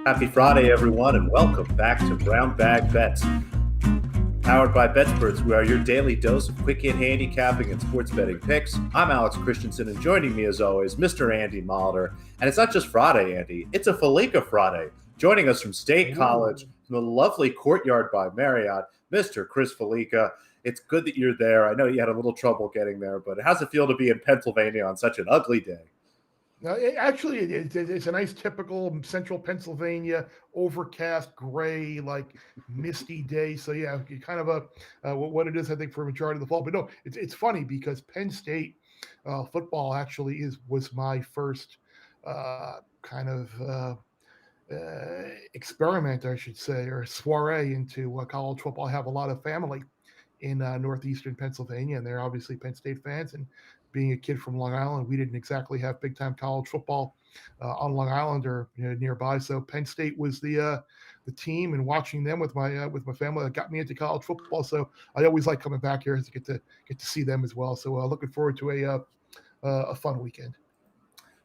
Happy Friday, everyone, and welcome back to Brown Bag Bets. Powered by BETSPERTS, we are your daily dose of quick hit handicapping and sports betting picks. I'm Alex Christenson, and joining me as always, Mr. Andy Molitor. And it's not just Friday, Andy, it's a Fallica Friday. Joining us from State College, from the lovely Courtyard by Marriott, Mr. Chris Fallica. It's good that you're there. I know you had a little trouble getting there, but how's it feel to be in Pennsylvania on such an ugly day? No, it's a nice typical central Pennsylvania overcast, gray, like misty day. So yeah, kind of what it is, I think, for a majority of the fall. But no, it's funny because Penn State football actually was my first kind of experiment, I should say, or soiree into college football. I have a lot of family in northeastern Pennsylvania, and they're obviously Penn State fans. And being a kid from Long Island, we didn't exactly have big time college football on Long Island or nearby. So Penn State was the team, and watching them with my family that got me into college football. So I always like coming back here to get to see them as well. So looking forward to a fun weekend.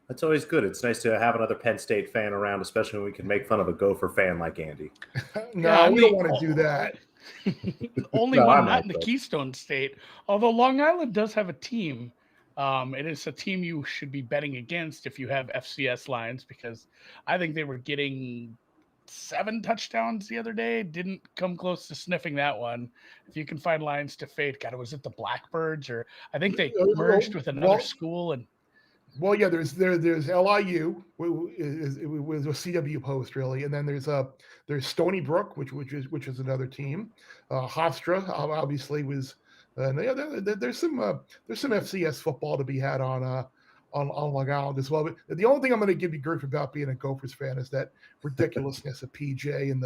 That's always good. It's nice to have another Penn State fan around, especially when we can make fun of a Gopher fan like Andy. No, we don't want to do that. Only one not in the Keystone State. Although Long Island does have a team. It is a team you should be betting against if you have FCS lines, because I think they were getting 7 touchdowns the other day. Didn't come close to sniffing that one. If you can find lines to fade, God, was it the Blackbirds, or I think they merged with another school and. Well, yeah, there's LIU it was a CW post really, and then there's Stony Brook, which is another team. Hofstra obviously was. There's some FCS football to be had on Long Island as well. But the only thing I'm going to give you grief about being a Gophers fan is that ridiculousness of PJ and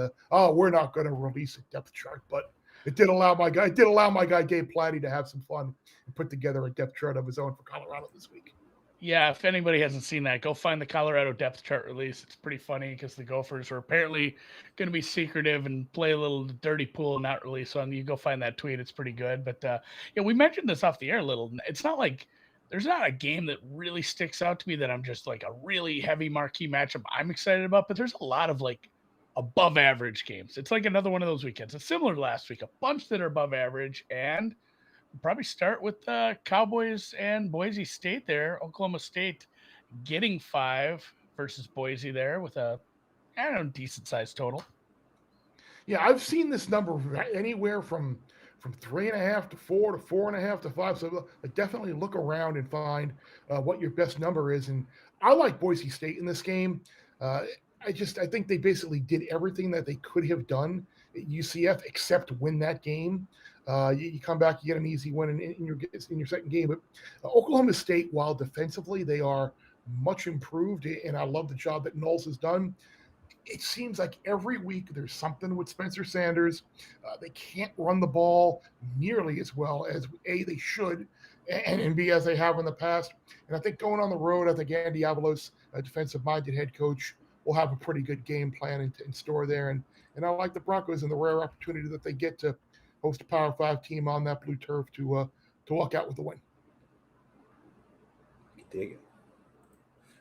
we're not going to release a depth chart, but it did allow my guy Gabe Platty to have some fun and put together a depth chart of his own for Colorado this week. Yeah, if anybody hasn't seen that, go find the Colorado depth chart release. It's pretty funny because the Gophers were apparently going to be secretive and play a little dirty pool in that release. So you go find that tweet. It's pretty good. But yeah, we mentioned this off the air a little. It's not like there's not a game that really sticks out to me that I'm just like a really heavy marquee matchup I'm excited about. But there's a lot of like above average games. It's like another one of those weekends. It's similar to last week, a bunch that are above average, and we'll probably start with Cowboys and Boise State there. Oklahoma State getting 5 versus Boise there with a, decent sized total. Yeah, I've seen this number anywhere from 3.5 to 4 to 4.5 to 5. So definitely look around and find what your best number is. And I like Boise State in this game. I think they basically did everything that they could have done at UCF except win that game. You come back, you get an easy win in your second game. But Oklahoma State, while defensively they are much improved, and I love the job that Knowles has done, it seems like every week there's something with Spencer Sanders. They can't run the ball nearly as well as A, they should, and B, as they have in the past. And I think going on the road, I think Andy Avalos, a defensive-minded head coach, will have a pretty good game plan in store there. And I like the Broncos and the rare opportunity that they get to host a Power 5 team on that blue turf to walk out with the win. Dig it.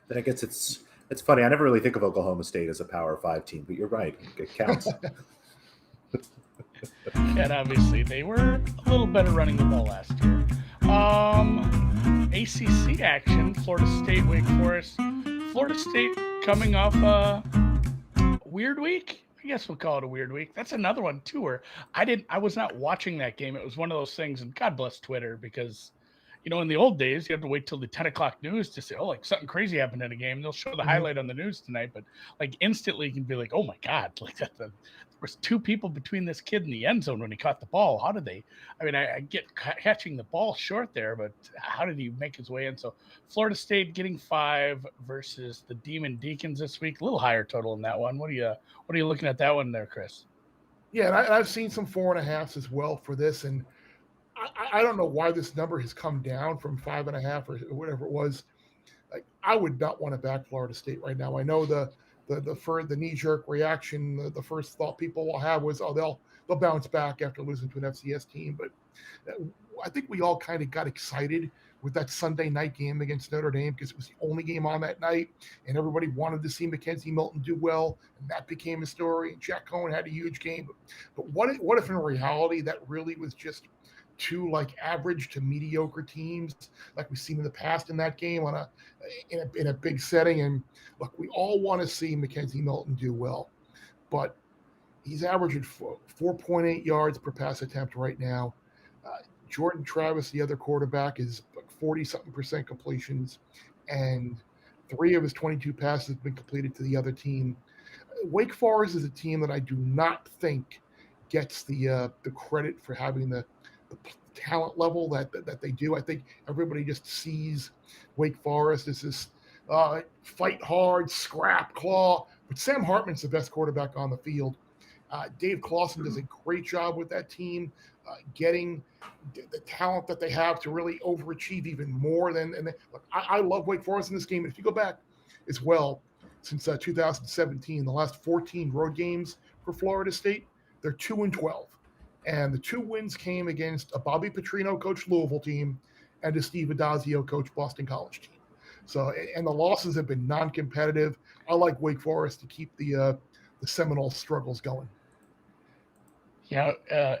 Then I guess it's funny. I never really think of Oklahoma State as a Power 5 team, but you're right. It counts. And obviously they were a little better running the ball last year. ACC action, Florida State, Wake Forest. Florida State coming off a weird week. I guess we'll call it a weird week. That's another one too, where I was not watching that game. It was one of those things, and God bless Twitter, because in the old days you have to wait till the 10 o'clock news to say, oh, like something crazy happened in a game. They'll show the highlight on the news tonight, but like instantly you can be like, oh my God, like that. There was 2 people between this kid in the end zone when he caught the ball. How did they? I mean, I get catching the ball short there, but how did he make his way in? So Florida State getting 5 versus the Demon Deacons this week. A little higher total in that one. What are you looking at that one there, Chris? Yeah, and I've seen some 4.5s as well for this, and I don't know why this number has come down from 5.5 or whatever it was. Like, I would not want to back Florida State right now. I know the knee-jerk reaction, the first thought people will have was, oh, they'll bounce back after losing to an FCS team. But I think we all kind of got excited with that Sunday night game against Notre Dame because it was the only game on that night, and everybody wanted to see Mackenzie Milton do well, and that became a story. And Jack Cohen had a huge game, but what if in reality that really was just two like average to mediocre teams like we've seen in the past in that game in a big setting? And look, we all want to see Mackenzie Milton do well, but he's averaging 4.8 yards per pass attempt right now. Jordan Travis, the other quarterback, is like 40-something% completions, and 3 of his 22 passes have been completed to the other team. Wake Forest is a team that I do not think gets the credit for having the talent level that they do. I think everybody just sees Wake Forest as this fight hard, scrap, claw. But Sam Hartman's the best quarterback on the field. Dave Clawson does a great job with that team, getting the talent that they have to really overachieve even more than. And look, I love Wake Forest in this game. If you go back as well, since 2017, the last 14 road games for Florida State, they're 2-12, and the 2 wins came against a Bobby Petrino coached Louisville team and a Steve Adazio coached Boston College team. So, and the losses have been non-competitive. I like Wake Forest to keep the Seminole struggles going. Yeah,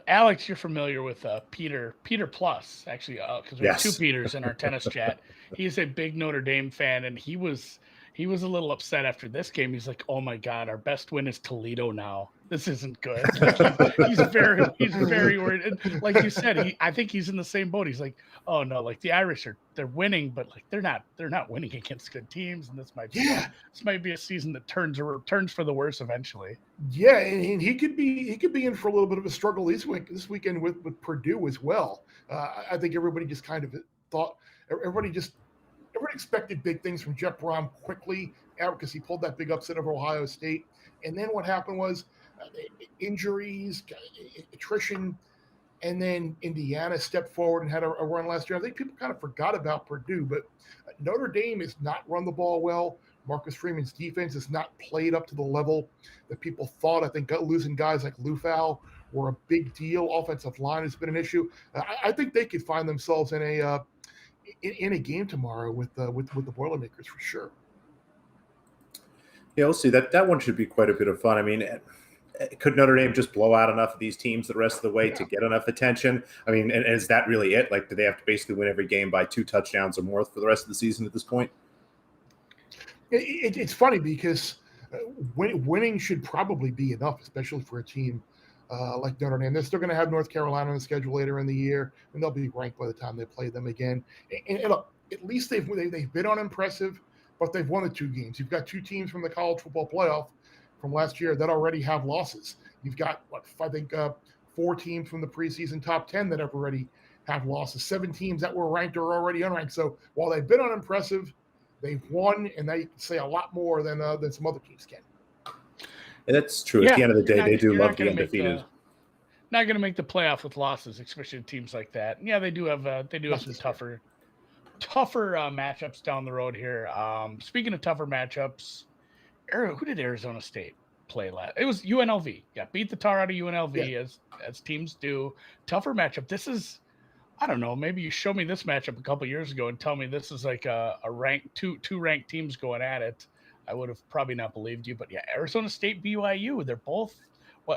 Alex, you're familiar with Peter Plus, actually, because we have 2 Peters in our tennis chat. He's a big Notre Dame fan, and he was a little upset after this game. He's like, "Oh my God, our best win is Toledo now. This isn't good." Like he's very worried. And like you said, I think he's in the same boat. He's like, "Oh no, like the Irish they're winning, but like they're not winning against good teams, and this might be a season that turns for the worse eventually." Yeah, and he could be in for a little bit of a struggle this weekend with Purdue as well. I think everybody just kind of thought everybody expected big things from Jeff Brom quickly because he pulled that big upset over Ohio State. And then what happened was injuries, attrition, and then Indiana stepped forward and had a run last year. I think people kind of forgot about Purdue, but Notre Dame has not run the ball well. Marcus Freeman's defense has not played up to the level that people thought. I think losing guys like Lufau were a big deal. Offensive line has been an issue. I think they could find themselves in a game tomorrow with the Boilermakers for sure. Yeah, we'll see. That one should be quite a bit of fun. I mean, could Notre Dame just blow out enough of these teams the rest of the way to get enough attention? I mean, and is that really it? Like, do they have to basically win every game by 2 touchdowns or more for the rest of the season at this point? It's funny because winning should probably be enough, especially for a team like Notre Dame. They're still going to have North Carolina on the schedule later in the year, and they'll be ranked by the time they play them again. And look, at least they've been unimpressive, but they've won the 2 games. You've got 2 teams from the college football playoff from last year that already have losses. You've got, 4 teams from the preseason top 10 that have already have losses. 7 teams that were ranked are already unranked. So while they've been unimpressive, they've won, and they say a lot more than some other teams can. And that's true. At the end of the day, they do love being undefeated. Not going to make the playoff with losses, especially teams like that. And yeah, they do have some tougher matchups down the road here. Speaking of tougher matchups, who did Arizona State play last? It was UNLV. Yeah, beat the tar out of UNLV as teams do. Tougher matchup. This is, I don't know, maybe you showed me this matchup a couple years ago and tell me this is like a ranked two ranked teams going at it. I would have probably not believed you, but yeah, Arizona State, BYU, they're both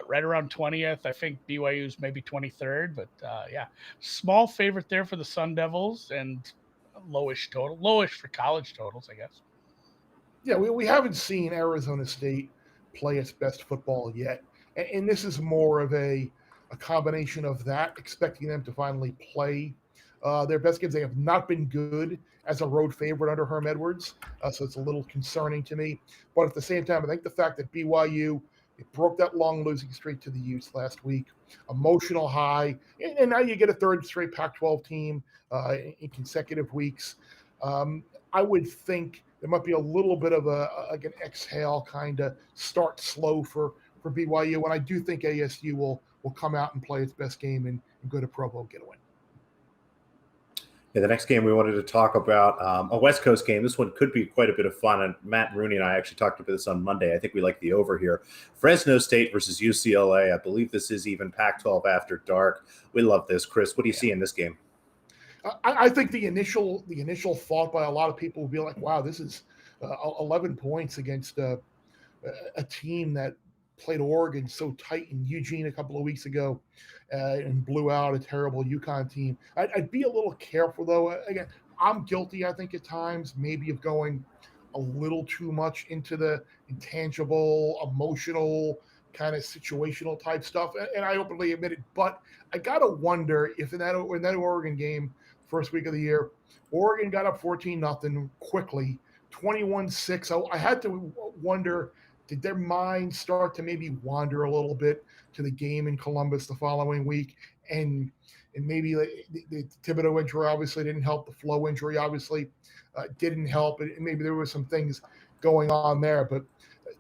right around 20th. I think BYU's maybe 23rd, but yeah, small favorite there for the Sun Devils and lowish for college totals, I guess. Yeah, we haven't seen Arizona State play its best football yet, and this is more of a combination of that, expecting them to finally play their best games. They have not been good as a road favorite under Herm Edwards, so it's a little concerning to me. But at the same time, I think the fact that BYU broke that long losing streak to the Utes last week, emotional high, and now you get a 3rd straight Pac-12 team in consecutive weeks. I would think there might be a little bit of an exhale, kind of start slow for BYU, and I do think ASU will come out and play its best game and go to Provo and get a win. Yeah, the next game we wanted to talk about, a West Coast game. This one could be quite a bit of fun. And Matt Rooney and I actually talked about this on Monday. I think we like the over here. Fresno State versus UCLA. I believe this is even Pac-12 after dark. We love this. Chris, what do you see in this game? I think the initial thought by a lot of people will be like, wow, this is 11 points against a team that played Oregon so tight in Eugene a couple of weeks ago and blew out a terrible UConn team. I'd be a little careful, though. Again, I'm guilty, I think, at times, maybe of going a little too much into the intangible, emotional, kind of situational type stuff. And I openly admit it. But I got to wonder if in that Oregon game, first week of the year, Oregon got up 14-0 quickly, 21-6. I had to wonder, did their mind start to maybe wander a little bit to the game in Columbus the following week? And maybe the Thibodeau injury obviously didn't help. The Flow injury obviously didn't help. And maybe there were some things going on there. But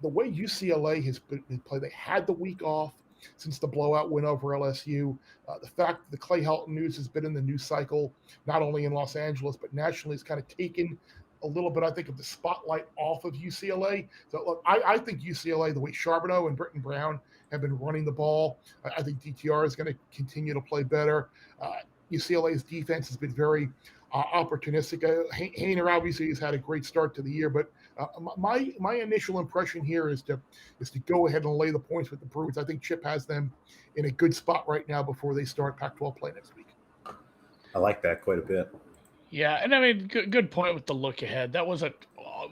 the way UCLA has been played, they had the week off since the blowout win over LSU. The fact that the Clay Helton news has been in the news cycle, not only in Los Angeles, but nationally, has kind of taken a little bit, I think, of the spotlight off of UCLA. So, look, I think UCLA, the way Charbonneau and Britton Brown have been running the ball, I think DTR is going to continue to play better. UCLA's defense has been very opportunistic. Hainer obviously has had a great start to the year, but my initial impression here is to go ahead and lay the points with the Bruins. I think Chip has them in a good spot right now before they start Pac-12 play next week. I like that quite a bit. Yeah, and I mean, good point with the look ahead. That was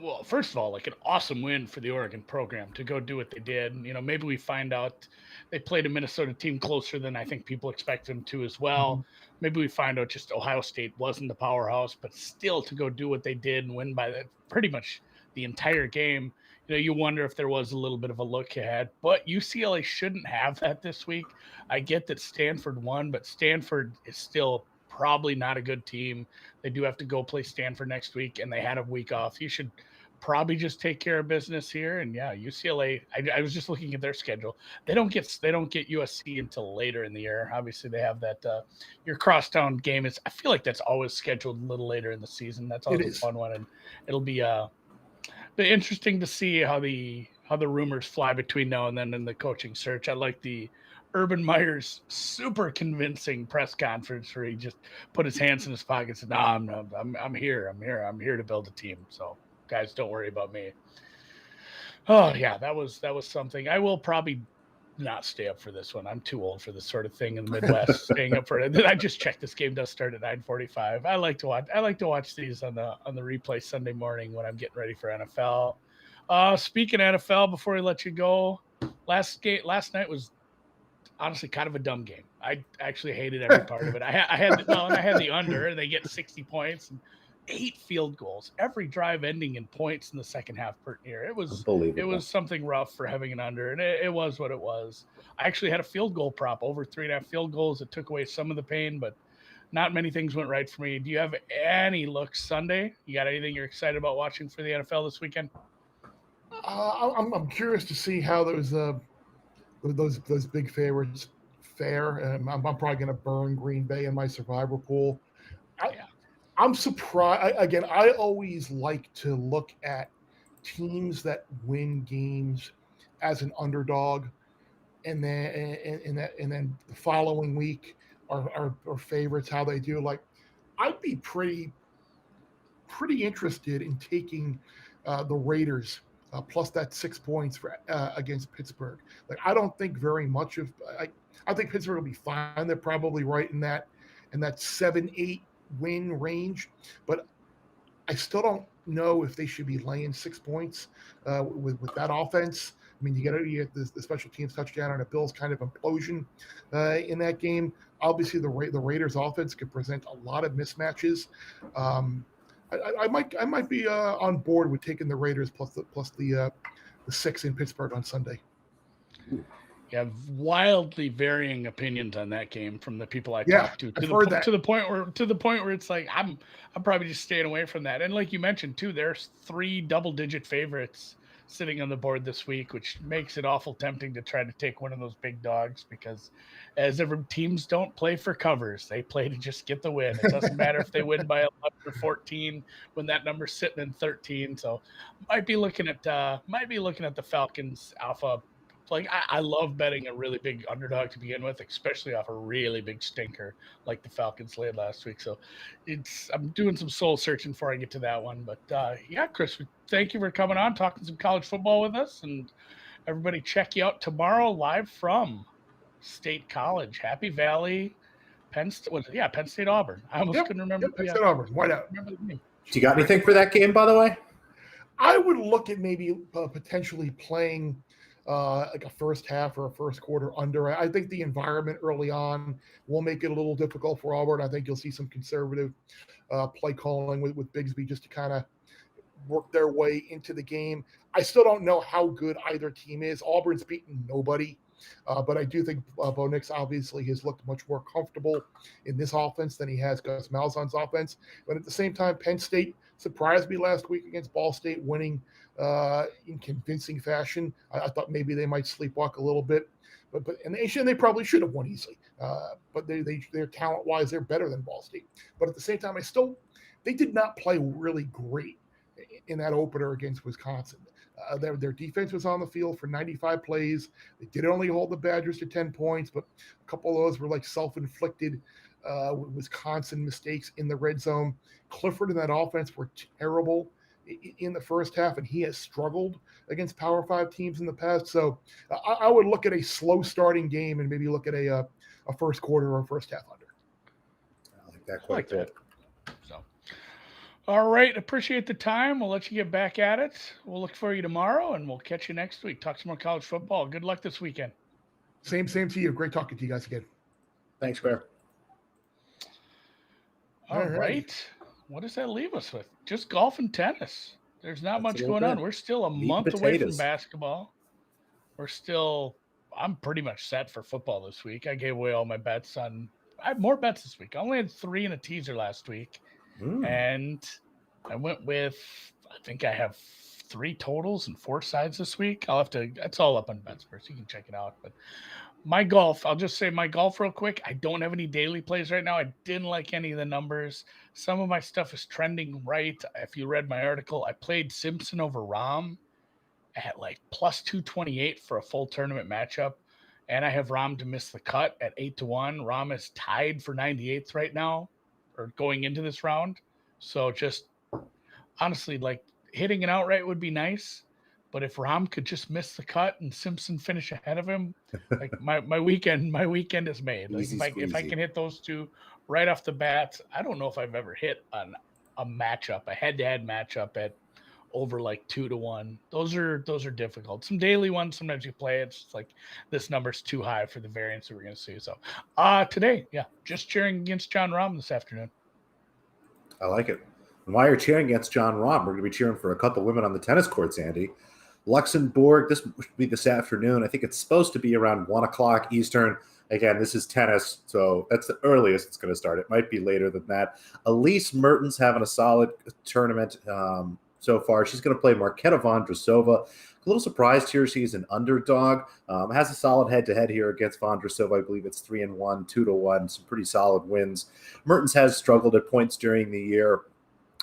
well, first of all, like an awesome win for the Oregon program to go do what they did. You know, maybe we find out they played a Minnesota team closer than I think people expect them to as well. Mm-hmm. Maybe we find out just Ohio State wasn't the powerhouse, but still to go do what they did and win by pretty much the entire game. You know, you wonder if there was a little bit of a look ahead, but UCLA shouldn't have that this week. I get that Stanford won, but Stanford is still probably not a good team. They do have to go play Stanford next week, and they had a week off. You should probably just take care of business here. And yeah, UCLA, I was just looking at their schedule. They don't get USC until later in the year. Obviously, they have that your crosstown game. I feel like that's always scheduled a little later in the season. That's always a fun one, and it'll be interesting to see how the rumors fly between now and then in the coaching search. I like the Urban Meyer's super convincing press conference where he just put his hands in his pockets and said, I'm here to build a team. So guys, don't worry about me. Oh yeah, that was something. I will probably not stay up for this one. I'm too old for this sort of thing in the Midwest. Staying up for it. I just checked. This game does start at 9:45. I like to watch these on the replay Sunday morning when I'm getting ready for NFL. Speaking of NFL, before I let you go, last night was honestly kind of a dumb game. I actually hated every part of it. I had the under, and they get 60 points and 8 field goals, every drive ending in points in the second half per near. It was something rough for having an under, and it was what it was. I actually had a field goal prop over 3.5 field goals. It took away some of the pain, but not many things went right for me. Do you have any looks Sunday? You got anything you're excited about watching for the NFL this weekend? I'm curious to see how those big favorites fare. I'm probably going to burn Green Bay in my survivor pool. I'm surprised. Again, I always like to look at teams that win games as an underdog, and then the following week are favorites. How they do. Like, I'd be pretty interested in taking the Raiders. Plus that 6 points for against Pittsburgh. Like, I don't think very much of. I think Pittsburgh will be fine. They're probably right in that 7-8 win range, but I still don't know if they should be laying 6 points with that offense. I mean, you get the special teams touchdown and a Bills kind of implosion in that game. Obviously, the Raiders offense could present a lot of mismatches. I might be on board with taking the Raiders plus the 6 in Pittsburgh on Sunday. Yeah, wildly varying opinions on that game from the people I talked to the point where it's like I'm probably just staying away from that. And like you mentioned too, there's 3 double-digit favorites sitting on the board this week, which makes it awful tempting to try to take one of those big dogs because as ever, teams don't play for covers. They play to just get the win. It doesn't matter if they win by 11 or 14 when that number's sitting in 13. So might be looking at the Falcons alpha. Like I love betting a really big underdog to begin with, especially off a really big stinker like the Falcons laid last week. So I'm doing some soul searching before I get to that one. But yeah, Chris, thank you for coming on, talking some college football with us, and everybody check you out tomorrow live from State College, Happy Valley, Penn State Auburn. I almost couldn't remember. Penn State Auburn. Why not? Do you got anything for that game, by the way? I would look at maybe potentially playing like a first half or a first quarter under. I think the environment early on will make it a little difficult for Auburn. I think you'll see some conservative play calling with Bigsby just to kind of work their way into the game. I still don't know how good either team is. Auburn's beaten nobody. But I do think Bo Nix obviously has looked much more comfortable in this offense than he has Gus Malzahn's offense. But at the same time, Penn State surprised me last week against Ball State, winning in convincing fashion. I thought maybe they might sleepwalk a little bit, but they probably should have won easily. But they're talent-wise, they're better than Ball State. But at the same time, they did not play really great in that opener against Wisconsin. Their defense was on the field for 95 plays. They did only hold the Badgers to 10 points, but a couple of those were like self-inflicted Wisconsin mistakes in the red zone. Clifford and that offense were terrible in the first half, and he has struggled against Power 5 teams in the past. So I would look at a slow starting game and maybe look at a first quarter or first half under. I like that quite a bit. So. All right. Appreciate the time. We'll let you get back at it. We'll look for you tomorrow, and we'll catch you next week. Talk some more college football. Good luck this weekend. Same to you. Great talking to you guys again. Thanks, Bear. All right. What does that leave us with? Just golf and tennis. There's not much going on. We're still a month away from basketball. I'm pretty much set for football this week. I gave away all my bets I have more bets this week. I only had 3 in a teaser last week. And I went with, I think I have 3 totals and 4 sides this week. It's all up on BETSPERTS. You can check it out. But my golf, I'll just say my golf real quick. I don't have any daily plays right now. I didn't like any of the numbers. Some of my stuff is trending right. If you read my article, I played Simpson over Rahm at like plus 228 for a full tournament matchup. And I have Rahm to miss the cut at 8-1. Rahm is tied for 98th right now, or going into this round. So just honestly, like hitting an outright would be nice, but if Rahm could just miss the cut and Simpson finish ahead of him, like my weekend is made. Like if I can hit those 2 right off the bat, I don't know if I've ever hit a matchup, a head-to-head matchup at over like 2-1. Those are difficult. Some daily ones, sometimes you play it's like this number's too high for the variance that we're going to see. So today, just cheering against John Rahm this afternoon. I like it. And while you're cheering against John Rahm, we're going to be cheering for a couple women on the tennis courts, Andy. Luxembourg, this will be this afternoon. I think it's supposed to be around 1 o'clock Eastern. Again, this is tennis, so that's the earliest it's going to start. It might be later than that. Elise Mertens having a solid tournament so far. She's going to play Marketa Vondrasova. A little surprised here. She's an underdog. Has a solid head-to-head here against Vondrasova. I believe it's 3-1, 2-1, some pretty solid wins. Mertens has struggled at points during the year.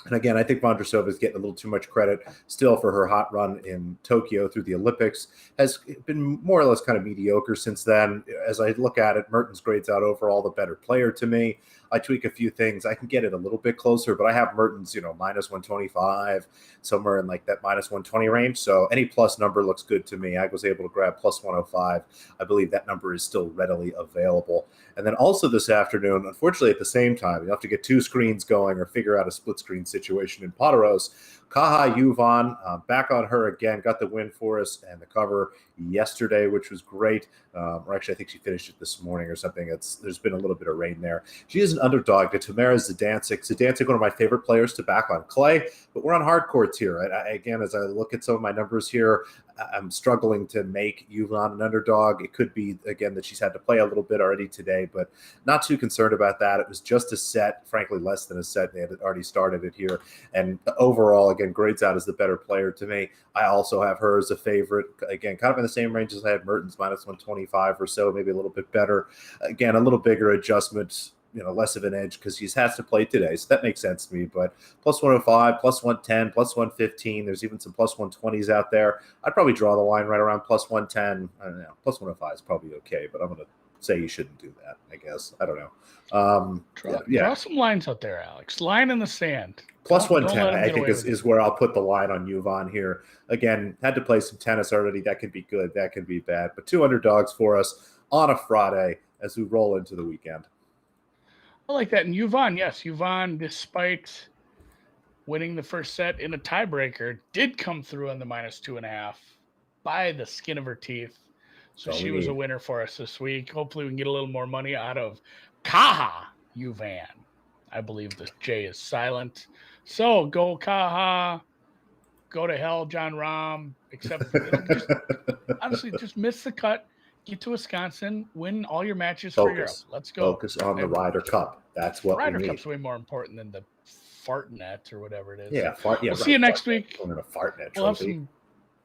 And again, I think Vondrasova is getting a little too much credit still for her hot run in Tokyo through the Olympics. Has been more or less kind of mediocre since then. As I look at it, Mertens grades out overall the better player to me. I tweak a few things. I can get it a little bit closer, but I have Mertens, minus 125, somewhere in like that minus 120 range. So any plus number looks good to me. I was able to grab plus 105. I believe that number is still readily available. And then also this afternoon, unfortunately at the same time, you have to get 2 screens going or figure out a split screen situation in Pateros. Kaha Yuvan, back on her again, got the win for us and the cover. yesterday, which was great. Or actually, I think she finished it this morning or something. There's been a little bit of rain there. She is an underdog to Tamara Zidansek. Zidansek, one of my favorite players to back on clay, but we're on hard courts here. Again, as I look at some of my numbers here, I'm struggling to make Yvonne an underdog. It could be, again, that she's had to play a little bit already today, but not too concerned about that. It was just a set, frankly, less than a set. They had already started it here. And overall, again, grades out as the better player to me. I also have her as a favorite. Again, kind of in the same range as I had Mertens, minus 125 or so, maybe a little bit better. Again, a little bigger adjustment, less of an edge because he has to play today. So that makes sense to me. But plus 105, plus 110, plus 115. There's even some plus 120s out there. I'd probably draw the line right around plus 110. I don't know. Plus 105 is probably okay, but I'm going to say you shouldn't do that, I guess. I don't know. Draw some lines out there, Alex. Line in the sand. Plus 110, I think, is where I'll put the line on Yvonne here. Again, had to play some tennis already. That could be good. That could be bad. But 2 underdogs for us on a Friday as we roll into the weekend. I like that. And Yvonne, yes, Yvonne, despite winning the first set in a tiebreaker, did come through on the minus 2.5 by the skin of her teeth. So she was a winner for us this week. Hopefully we can get a little more money out of Kaha Yvonne. I believe the J is silent. So go Kaha. Go to hell, John Rahm. Except, honestly, just miss the cut. Get to Wisconsin, win all your matches for Europe. Let's go. Focus on the Ryder Cup. That's what Ryder we need. Cup's way more important than the fart net or whatever it is. Yeah, we'll see you next week. A fart net we'll have some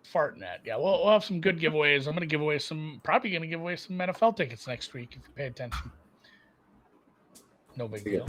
fart net. Yeah, we'll have some good giveaways. I'm going to give away probably going to give away some NFL tickets next week if you pay attention. No big deal.